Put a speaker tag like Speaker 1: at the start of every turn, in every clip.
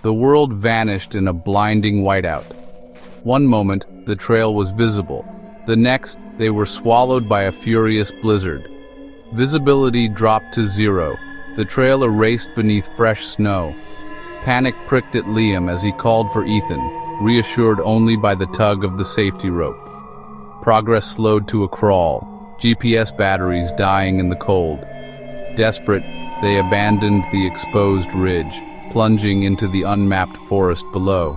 Speaker 1: The world vanished in a blinding whiteout. One moment, the trail was visible. The next, they were swallowed by a furious blizzard. Visibility dropped to zero. The trail erased beneath fresh snow. Panic pricked at Liam as he called for Ethan, reassured only by the tug of the safety rope. Progress slowed to a crawl, GPS batteries dying in the cold. Desperate, they abandoned the exposed ridge, plunging into the unmapped forest below.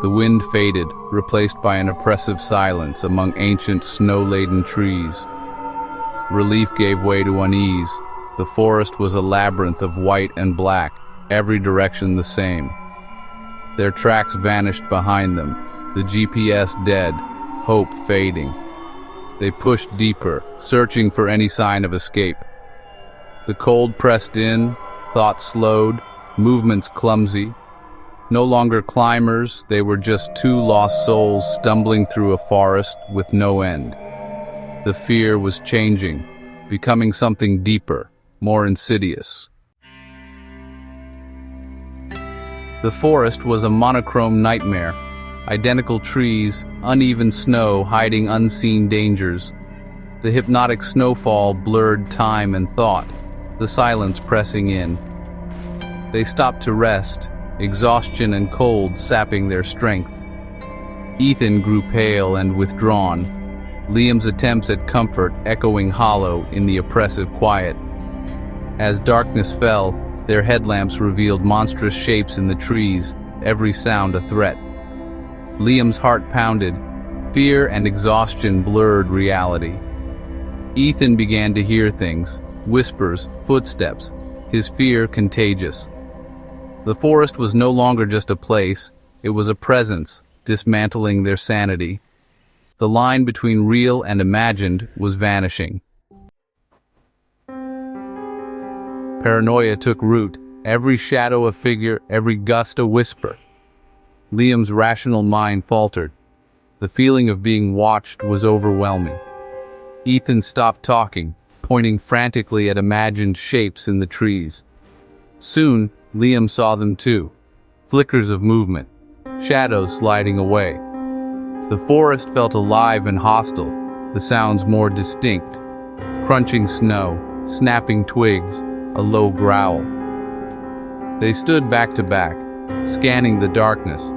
Speaker 1: The wind faded, replaced by an oppressive silence among ancient snow-laden trees. Relief gave way to unease. The forest was a labyrinth of white and black, every direction the same. Their tracks vanished behind them, the GPS dead, hope fading. They pushed deeper, searching for any sign of escape. The cold pressed in, thoughts slowed, movements clumsy. No longer climbers, they were just two lost souls stumbling through a forest with no end. The fear was changing, becoming something deeper, more insidious. The forest was a monochrome nightmare. Identical trees, uneven snow hiding unseen dangers. The hypnotic snowfall blurred time and thought, the silence pressing in. They stopped to rest, exhaustion and cold sapping their strength. Ethan grew pale and withdrawn, Liam's attempts at comfort echoing hollow in the oppressive quiet. As darkness fell, their headlamps revealed monstrous shapes in the trees, every sound a threat. Liam's heart pounded, fear and exhaustion blurred reality. Ethan began to hear things, whispers, footsteps, his fear contagious. The forest was no longer just a place, it was a presence, dismantling their sanity. The line between real and imagined was vanishing. Paranoia took root, every shadow a figure, every gust a whisper. Liam's rational mind faltered. The feeling of being watched was overwhelming. Ethan stopped talking, pointing frantically at imagined shapes in the trees. Soon, Liam saw them too. Flickers of movement, shadows sliding away. The forest felt alive and hostile, the sounds more distinct. Crunching snow, snapping twigs, a low growl. They stood back to back, scanning the darkness,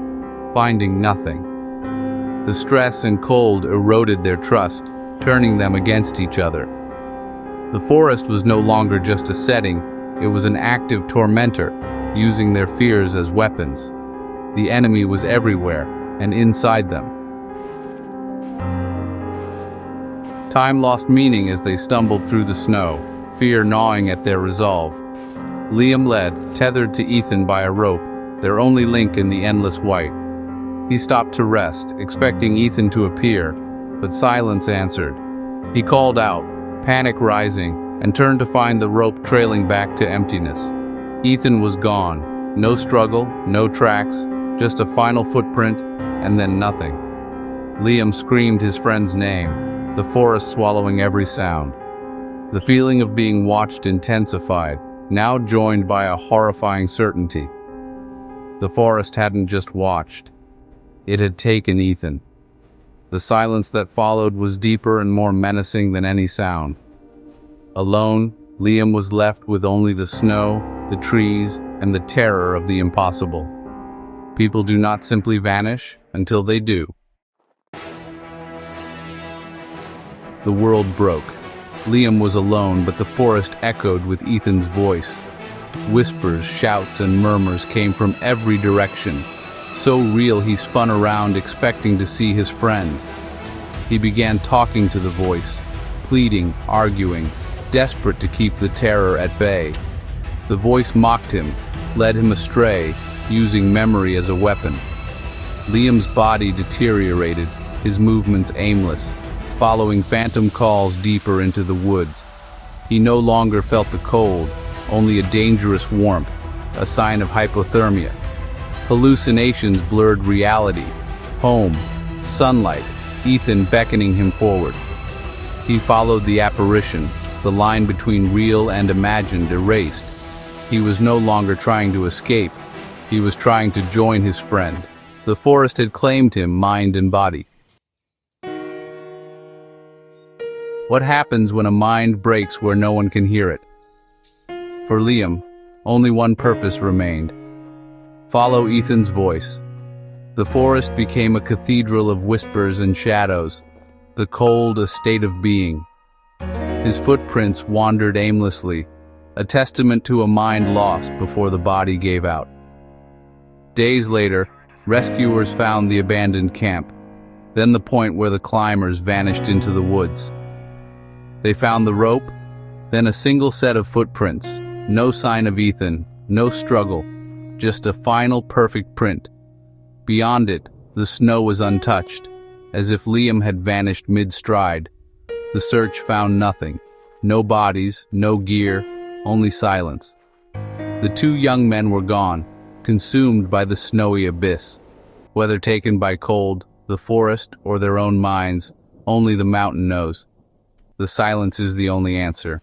Speaker 1: finding nothing. The stress and cold eroded their trust, turning them against each other. The forest was no longer just a setting, it was an active tormentor, using their fears as weapons. The enemy was everywhere, and inside them. Time lost meaning as they stumbled through the snow, fear gnawing at their resolve. Liam led, tethered to Ethan by a rope, their only link in the endless white. He stopped to rest, expecting Ethan to appear, but silence answered. He called out, panic rising, and turned to find the rope trailing back to emptiness. Ethan was gone. No struggle, no tracks, just a final footprint, and then nothing. Liam screamed his friend's name, the forest swallowing every sound. The feeling of being watched intensified, now joined by a horrifying certainty. The forest hadn't just watched. It had taken Ethan. The silence that followed was deeper and more menacing than any sound. Alone, Liam was left with only the snow, the trees, and the terror of the impossible. People do not simply vanish until they do. The world broke. Liam was alone, but the forest echoed with Ethan's voice. Whispers, shouts, and murmurs came from every direction. So real he spun around, expecting to see his friend. He began talking to the voice, pleading, arguing, desperate to keep the terror at bay. The voice mocked him, led him astray, using memory as a weapon. Liam's body deteriorated, his movements aimless, following phantom calls deeper into the woods. He no longer felt the cold, only a dangerous warmth, a sign of hypothermia. Hallucinations blurred reality. Home, sunlight, Ethan beckoning him forward. He followed the apparition, the line between real and imagined erased. He was no longer trying to escape. He was trying to join his friend. The forest had claimed him, mind and body. What happens when a mind breaks where no one can hear it? For Liam, only one purpose remained. Follow Ethan's voice. The forest became a cathedral of whispers and shadows, the cold a state of being. His footprints wandered aimlessly, a testament to a mind lost before the body gave out. Days later, rescuers found the abandoned camp, then the point where the climbers vanished into the woods. They found the rope, then a single set of footprints, no sign of Ethan, no struggle, just a final perfect print. Beyond it, the snow was untouched, as if Liam had vanished mid-stride. The search found nothing. No bodies, no gear, only silence. The two young men were gone, consumed by the snowy abyss. Whether taken by cold, the forest, or their own minds, only the mountain knows. The silence is the only answer.